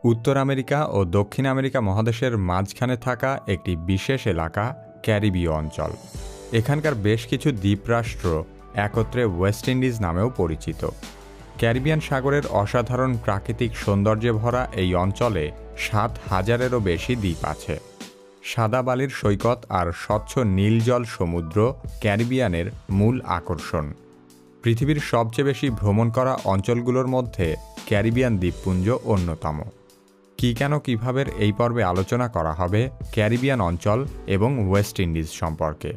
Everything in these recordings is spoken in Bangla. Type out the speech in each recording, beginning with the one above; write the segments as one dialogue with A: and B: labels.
A: উত্তর আমেরিকা ও দক্ষিণ আমেরিকা মহাদেশের মাঝখানে থাকা একটি বিশেষ এলাকা ক্যারিবীয় অঞ্চল। এখানকার বেশ কিছু দ্বীপরাষ্ট্র একত্রে ওয়েস্ট ইন্ডিজ নামেও পরিচিত। ক্যারিবিয়ান সাগরের অসাধারণ প্রাকৃতিক সৌন্দর্যে ভরা এই অঞ্চলে ৭,০০০-এরও বেশি দ্বীপ আছে। সাদা বালির সৈকত আর স্বচ্ছ নীল জল সমুদ্র ক্যারিবিয়ানের মূল আকর্ষণ। পৃথিবীর সবচেয়ে বেশি ভ্রমণ করা অঞ্চলগুলোর মধ্যে ক্যারিবিয়ান দ্বীপপুঞ্জ অন্যতম। কি কেন কিভাবে এই পর্বে আলোচনা করা হবে ক্যারিবিয়ান অঞ্চল এবং ওয়েস্ট ইন্ডিজ সম্পর্কে।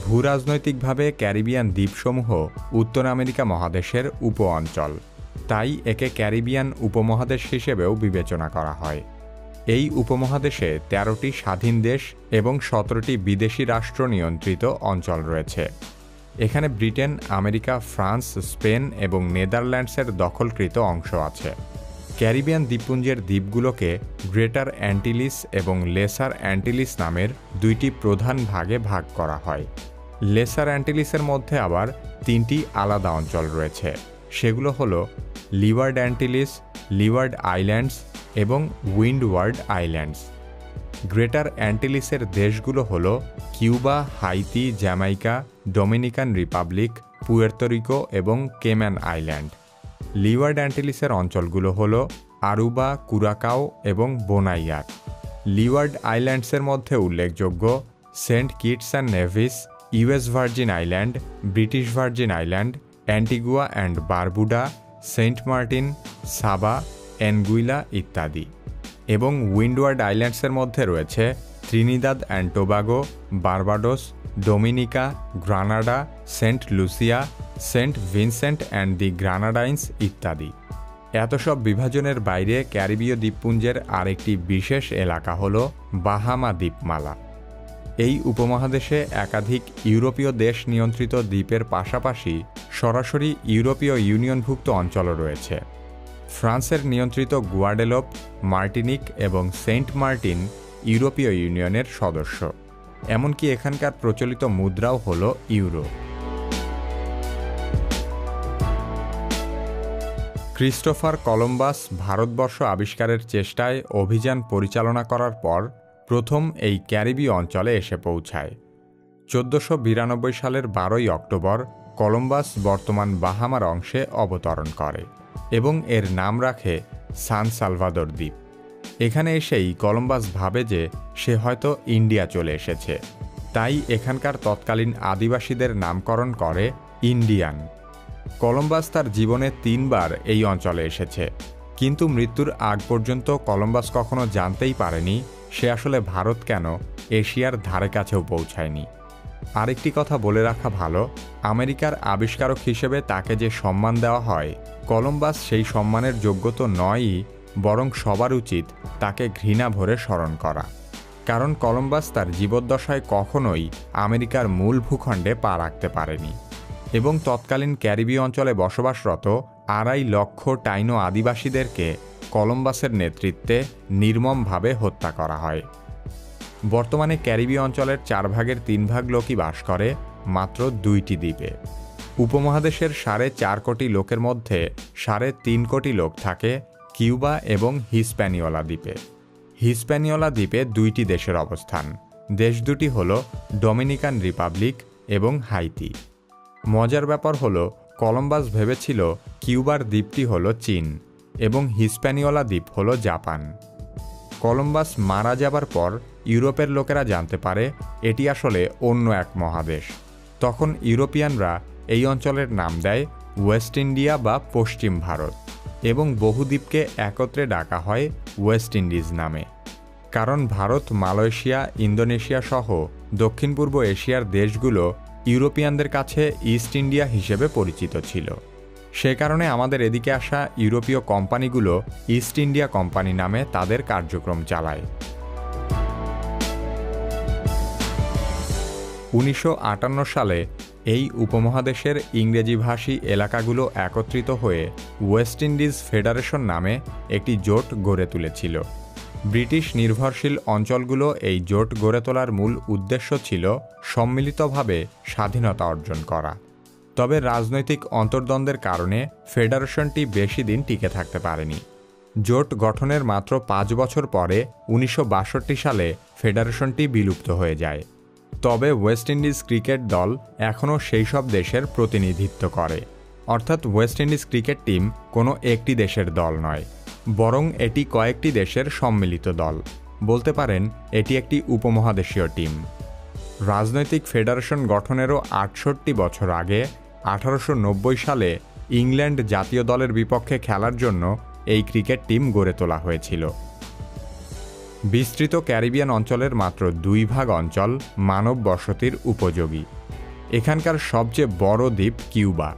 A: ভূরাজনৈতিকভাবে ক্যারিবিয়ান দ্বীপসমূহ উত্তর আমেরিকা মহাদেশের উপ অঞ্চল, তাই একে ক্যারিবিয়ান উপমহাদেশ হিসেবেও বিবেচনা করা হয়। এই উপমহাদেশে ১৩টি স্বাধীন দেশ এবং ১৭টি বিদেশি রাষ্ট্র নিয়ন্ত্রিত অঞ্চল রয়েছে। এখানে ব্রিটেন, আমেরিকা, ফ্রান্স, স্পেন এবং নেদারল্যান্ডসের দখলকৃত অংশ আছে। ক্যারিবিয়ান দ্বীপপুঞ্জের দ্বীপগুলোকে গ্রেটার অ্যান্টিলিস এবং লেসার অ্যান্টিলিস নামের দুইটি প্রধান ভাগে ভাগ করা হয়। লেসার অ্যান্টিলিসের মধ্যে আবার ৩টি আলাদা অঞ্চল রয়েছে, সেগুলো হলো লিওয়ার্ড অ্যান্টিলিস, লিওয়ার্ড আইল্যান্ডস এবং উইন্ডওয়ার্ড আইল্যান্ডস। গ্রেটার অ্যান্টিলিসের দেশগুলো হলো Cuba, Haiti, Jamaica, Dominican Republic, Puerto Rico এবং কেম্যান আইল্যান্ড। লিওয়ার্ড অ্যান্টিলিসের অঞ্চলগুলো হলো আরুবা, কুরাকাও এবং বোনাইয়ার। লিওয়ার্ড আইল্যান্ডসের মধ্যে উল্লেখযোগ্য Saint Kitts and Nevis, US Virgin Island, British Virgin Island, Antigua and Barbuda, Saint Martin, Saba, Anguilla ইত্যাদি। এবং উইন্ডওয়ার্ড আইল্যান্ডসের মধ্যে রয়েছে Trinidad and Tobago, Barbados, Dominica, Grenada, Saint Lucia, Saint Vincent and the Grenadines ইত্যাদি। এত সব বিভাজনের বাইরে ক্যারিবীয় দ্বীপপুঞ্জের আরেকটি বিশেষ এলাকা হল বাহামা দ্বীপমালা। এই উপমহাদেশে একাধিক ইউরোপীয় দেশ নিয়ন্ত্রিত দ্বীপের পাশাপাশি সরাসরি ইউরোপীয় ইউনিয়নভুক্ত অঞ্চলও রয়েছে। ফ্রান্সের নিয়ন্ত্রিত গুয়াডেলোপ, মার্টিনিক এবং সেন্ট মার্টিন ইউরোপীয় ইউনিয়নের সদস্য। এমনকি এখানকার প্রচলিত মুদ্রাও হল ইউরো। ক্রিস্টোফার কলম্বাস ভারতবর্ষ আবিষ্কারের চেষ্টায় অভিযান পরিচালনা করার পর প্রথম এই ক্যারিবীয় অঞ্চলে এসে পৌঁছায়। ১৪৯২ সালের ১২ই অক্টোবর কলম্বাস বর্তমান বাহামার অংশে অবতরণ করে এবং এর নাম রাখে সান সালভাদর দ্বীপ। এখানে এসেই কলম্বাস ভাবে যে সে হয়তো ইন্ডিয়া চলে এসেছে, তাই এখানকার তৎকালীন আদিবাসীদের নামকরণ করে ইন্ডিয়ান। কলম্বাস তার জীবনে ৩ বার এই অঞ্চলে এসেছে, কিন্তু মৃত্যুর আগ পর্যন্ত কলম্বাস কখনো জানতেই পারেনি সে আসলে ভারত কেন এশিয়ার ধারে কাছেও পৌঁছায়নি। আরেকটি কথা বলে রাখা ভালো, আমেরিকার আবিষ্কারক হিসেবে তাকে যে সম্মান দেওয়া হয়, কলম্বাস সেই সম্মানের যোগ্য তো নয়ই, বরং সবার উচিত তাকে ঘৃণা ভরে স্মরণ করা। কারণ কলম্বাস তার জীবদ্দশায় কখনোই আমেরিকার মূল ভূখণ্ডে পা রাখতে পারেনি এবং তৎকালীন ক্যারিবীয় অঞ্চলে বসবাসরত ২.৫ লক্ষ টাইনো আদিবাসীদেরকে কলম্বাসের নেতৃত্বে নির্মমভাবে হত্যা করা হয়। বর্তমানে ক্যারিবীয় অঞ্চলের ৪ ভাগের ৩ ভাগ লোকই বাস করে মাত্র ২টি দ্বীপে। উপমহাদেশের ৪.৫ কোটি লোকের মধ্যে ৩.৫ কোটি লোক থাকে কিউবা এবং হিস্প্যানিওলা দ্বীপে। হিস্প্যানিওলা দ্বীপে ২টি দেশের অবস্থান। দেশ দুটি হল ডোমিনিকান রিপাবলিক এবং হাইতি। মজার ব্যাপার হলো কলম্বাস ভেবেছিল কিউবার দ্বীপটি হল চীন এবং হিস্প্যানিওলা দ্বীপ হল জাপান। কলম্বাস মারা যাবার পর ইউরোপের লোকেরা জানতে পারে এটি আসলে অন্য এক মহাদেশ। তখন ইউরোপিয়ানরা এই অঞ্চলের নাম দেয় ওয়েস্ট ইন্ডিয়া বা পশ্চিম ভারত এবং বহু দ্বীপকে একত্রে ডাকা হয় ওয়েস্ট ইন্ডিজ নামে। কারণ ভারত, মালয়েশিয়া, ইন্দোনেশিয়া সহ দক্ষিণ পূর্ব এশিয়ার দেশগুলো ইউরোপিয়ানদের কাছে ইস্ট ইন্ডিয়া হিসেবে পরিচিত ছিল। সে কারণে আমাদের এদিকে আসা ইউরোপীয় কোম্পানিগুলো ইস্ট ইন্ডিয়া কোম্পানি নামে তাদের কার্যক্রম চালায়। ১৯৫৮ সালে এই উপমহাদেশের ইংরেজিভাষী এলাকাগুলো একত্রিত হয়ে ওয়েস্ট ইন্ডিজ ফেডারেশন নামে একটি জোট গড়ে তুলেছিল। ব্রিটিশ নির্ভরশীল অঞ্চলগুলো এই জোট গড়ে তোলার মূল উদ্দেশ্য ছিল সম্মিলিতভাবে স্বাধীনতা অর্জন করা। তবে রাজনৈতিক অন্তর্দ্বন্দ্বের কারণে ফেডারেশনটি বেশি দিন টিকে থাকতে পারেনি। জোট গঠনের মাত্র 5 বছর পরে 1962 সালে ফেডারেশনটি বিলুপ্ত হয়ে যায়। তবে ওয়েস্ট ইন্ডিজ ক্রিকেট দল এখনও সেই সব দেশের প্রতিনিধিত্ব করে, অর্থাৎ ওয়েস্ট ইন্ডিজ ক্রিকেট টিম কোনো একটি দেশের দল নয়, বরং এটি কয়েকটি দেশের সম্মিলিত দল। বলতে পারেন এটি একটি উপমহাদেশীয় টিম। রাজনৈতিক ফেডারেশন গঠনেরও 68 বছর আগে 1890 সালে ইংল্যান্ড জাতীয় দলের বিপক্ষে খেলার জন্য এই ক্রিকেট টিম গড়ে তোলা হয়েছিল। বিস্তৃত ক্যারিবিয়ান অঞ্চলের মাত্র 2 ভাগ অঞ্চল মানব বসতির উপযোগী। এখানকার সবচেয়ে বড় দ্বীপ কিউবা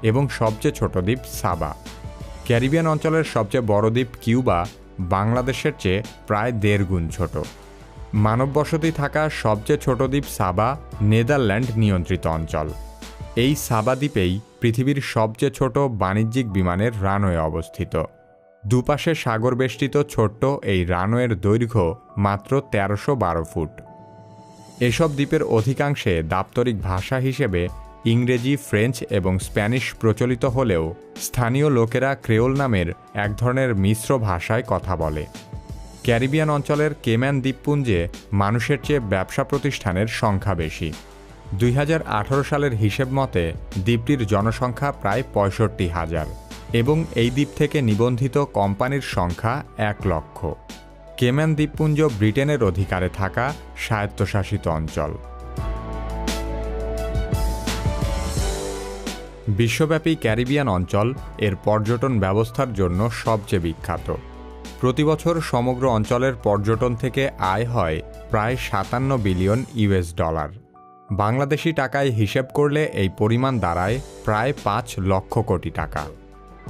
A: এবং সবচেয়ে ছোট দ্বীপ সাবা। ক্যারিবিয়ান অঞ্চলের সবচেয়ে বড় দ্বীপ কিউবা বাংলাদেশের চেয়ে প্রায় 1.5 গুণ ছোট। মানব বসতি থাকা সবচেয়ে ছোট দ্বীপ সাবা নেদারল্যান্ড নিয়ন্ত্রিত অঞ্চল। এই সাবা দ্বীপেই পৃথিবীর সবচেয়ে ছোট বাণিজ্যিক বিমানের রানওয়ে অবস্থিত। দুপাশে সাগর বেষ্টিত ছোট্ট এই রানওয়ের দৈর্ঘ্য মাত্র 1312 ফুট। এসব দ্বীপের অধিকাংশে দাপ্তরিক ভাষা হিসেবে ইংরেজি, ফ্রেঞ্চ এবং স্প্যানিশ প্রচলিত হলেও স্থানীয় লোকেরা ক্রেওল নামের এক ধরনের মিশ্র ভাষায় কথা বলে। ক্যারিবিয়ান অঞ্চলের কেম্যান দ্বীপপুঞ্জে মানুষের চেয়ে ব্যবসা প্রতিষ্ঠানের সংখ্যা বেশি। 2018 সালের হিসেব মতে দ্বীপটির জনসংখ্যা প্রায় 65,000 এবং এই দ্বীপ থেকে নিবন্ধিত কোম্পানির সংখ্যা 1 লক্ষ। কেম্যান দ্বীপপুঞ্জ ব্রিটেনের অধিকারে থাকা স্বায়ত্তশাসিত অঞ্চল। বিশ্বব্যাপী ক্যারিবিয়ান অঞ্চল এর পর্যটন ব্যবস্থার জন্য সবচেয়ে বিখ্যাত। প্রতিবছর সমগ্র অঞ্চলের পর্যটন থেকে আয় হয় প্রায় $57 বিলিয়ন। বাংলাদেশি টাকায় হিসেব করলে এই পরিমাণ দাঁড়ায় প্রায় 5 লক্ষ কোটি টাকা।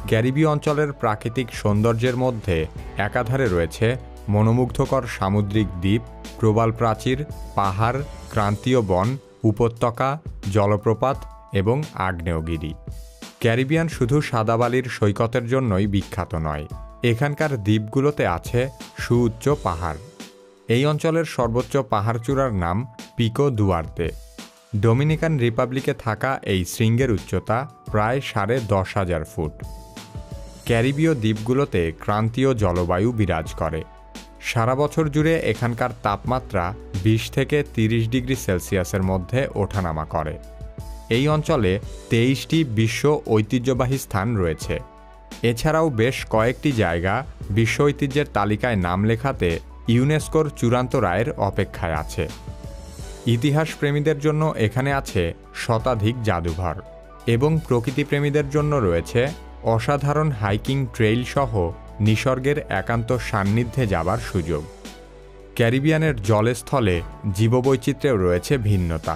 A: ক্যারিবীয় অঞ্চলের প্রাকৃতিক সৌন্দর্যের মধ্যে একাধারে রয়েছে মনোমুগ্ধকর সামুদ্রিক দ্বীপ, প্রবাল প্রাচীর, পাহাড়, ক্রান্তীয় বন, উপত্যকা, জলপ্রপাত এবং আগ্নেয়গিরি। ক্যারিবিয়ান শুধু সাদা বালির সৈকতের জন্যই বিখ্যাত নয়, এখানকার দ্বীপগুলোতে আছে সুউচ্চ পাহাড়। এই অঞ্চলের সর্বোচ্চ পাহাড়চূড়ার নাম পিকো দুয়ার্তে। ডোমিনিকান রিপাবলিকে থাকা এই শৃঙ্গের উচ্চতা প্রায় 10,500 ফুট। ক্যারিবীয় দ্বীপগুলোতে ক্রান্তীয় জলবায়ু বিরাজ করে। সারা বছর জুড়ে এখানকার তাপমাত্রা 20 থেকে 30 ডিগ্রি সেলসিয়াসের মধ্যে ওঠানামা করে। এই অঞ্চলে 23টি বিশ্ব ঐতিহ্যবাহী স্থান রয়েছে। এছাড়াও বেশ কয়েকটি জায়গা বিশ্ব ঐতিহ্যের তালিকায় নাম লেখাতে ইউনেস্কোর চূড়ান্ত রায়ের অপেক্ষায় আছে। ইতিহাস প্রেমীদের জন্য এখানে আছে শতাধিক জাদুঘর এবং প্রকৃতিপ্রেমীদের জন্য রয়েছে অসাধারণ হাইকিং ট্রেইল সহ নিসর্গের একান্ত সান্নিধ্যে যাবার সুযোগ। ক্যারিবিয়ানের জলস্থলে জীববৈচিত্র্যেও রয়েছে ভিন্নতা।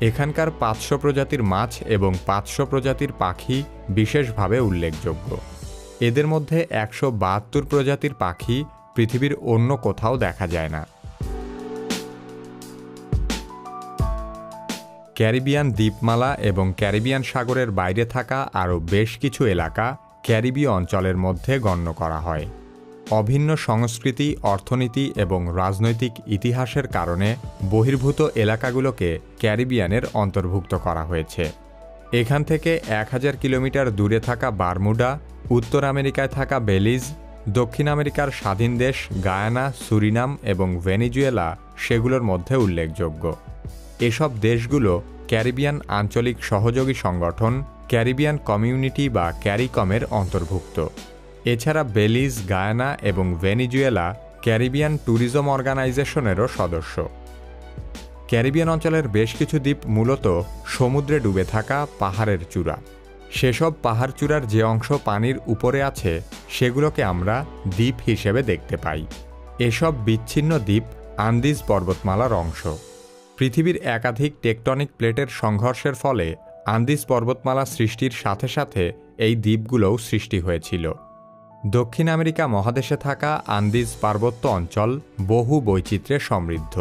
A: এখানকার 500 প্রজাতির মাছ এবং 500 প্রজাতির পাখি বিশেষভাবে উল্লেখযোগ্য। এদের মধ্যে 172 প্রজাতির পাখি পৃথিবীর অন্য কোথাও দেখা যায় না। ক্যারিবিয়ান দ্বীপমালা এবং ক্যারিবিয়ান সাগরের বাইরে থাকা আরও বেশ কিছু এলাকা ক্যারিবীয় অঞ্চলের মধ্যে গণ্য করা হয়। অভিন্ন সংস্কৃতি, অর্থনীতি এবং রাজনৈতিক ইতিহাসের কারণে বহির্ভূত এলাকাগুলোকে ক্যারিবিয়ানের অন্তর্ভুক্ত করা হয়েছে। এখান থেকে 1000 কিলোমিটার দূরে থাকা বারমুডা, উত্তর আমেরিকায় থাকা বেলিজ, দক্ষিণ আমেরিকার স্বাধীন দেশ গায়ানা, সুরিনাম এবং ভেনেজুয়েলা সেগুলোর মধ্যে উল্লেখযোগ্য। এসব দেশগুলো ক্যারিবিয়ান আঞ্চলিক সহযোগী সংগঠন ক্যারিবিয়ান কমিউনিটি বা ক্যারিকমের অন্তর্ভুক্ত। এছাড়া বেলিজ, গায়ানা এবং ভেনেজুয়েলা ক্যারিবিয়ান ট্যুরিজম অর্গানাইজেশনেরও সদস্য। ক্যারিবিয়ান অঞ্চলের বেশ কিছু দ্বীপ মূলত সমুদ্রে ডুবে থাকা পাহাড়ের চূড়া। সেসব পাহাড় চূড়ার যে অংশ পানির উপরে আছে সেগুলোকে আমরা দ্বীপ হিসেবে দেখতে পাই। এসব বিচ্ছিন্ন দ্বীপ আন্দিজ পর্বতমালার অংশ। পৃথিবীর একাধিক টেকটনিক প্লেটের সংঘর্ষের ফলে আন্দিজ পর্বতমালা সৃষ্টির সাথে সাথে এই দ্বীপগুলোও সৃষ্টি হয়েছিল। দক্ষিণ আমেরিকা মহাদেশে থাকা আন্দিজ পার্বত্য অঞ্চল বহু বৈচিত্র্যে সমৃদ্ধ।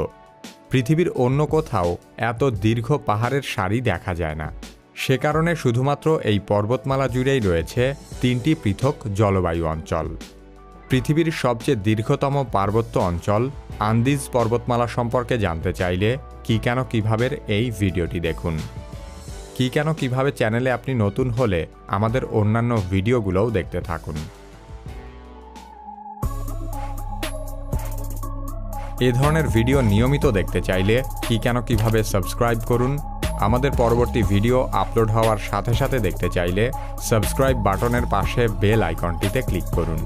A: পৃথিবীর অন্য কোথাও এত দীর্ঘ পাহাড়ের সারি দেখা যায় না। সে কারণে শুধুমাত্র এই পর্বতমালা জুড়েই রয়েছে 3টি পৃথক জলবায়ু অঞ্চল। পৃথিবীর সবচেয়ে দীর্ঘতম পার্বত্য অঞ্চল আন্দিজ পর্বতমালা সম্পর্কে জানতে চাইলে কি কেন কিভাবে এই ভিডিওটি দেখুন। কি কেন কিভাবে চ্যানেলে আপনি নতুন হলে আমাদের অন্যান্য ভিডিওগুলোও দেখতে থাকুন। এ ধরনের ভিডিও নিয়মিত দেখতে চাইলে কি কেন কিভাবে সাবস্ক্রাইব করুন। আমাদের পরবর্তী ভিডিও আপলোড হওয়ার সাথে সাথে দেখতে চাইলে সাবস্ক্রাইব বাটনের পাশে বেল আইকনটিতে ক্লিক করুন।